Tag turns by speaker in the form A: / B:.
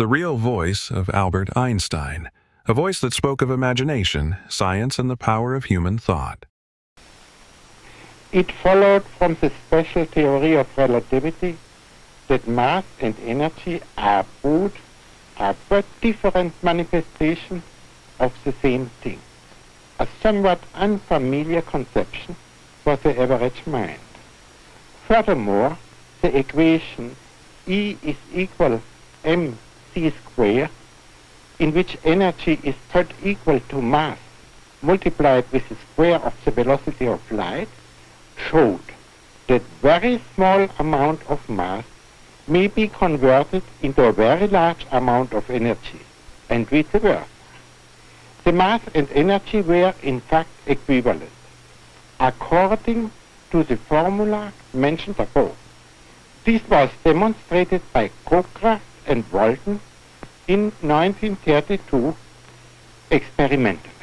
A: the real voice of Albert Einstein, a voice that spoke of imagination, science, and the power of human thought.
B: It followed from the special theory of relativity that mass and energy are but different manifestations of the same thing, a somewhat unfamiliar conception for the average mind. Furthermore, the equation E is equal mc squared, in which energy is thought equal to mass multiplied with the square of the velocity of light, showed that very small amount of mass may be converted into a very large amount of energy, and vice versa. The mass and energy were in fact equivalent, according to the formula mentioned above. This was demonstrated by Cockcroft and Walton in 1932 experimentally.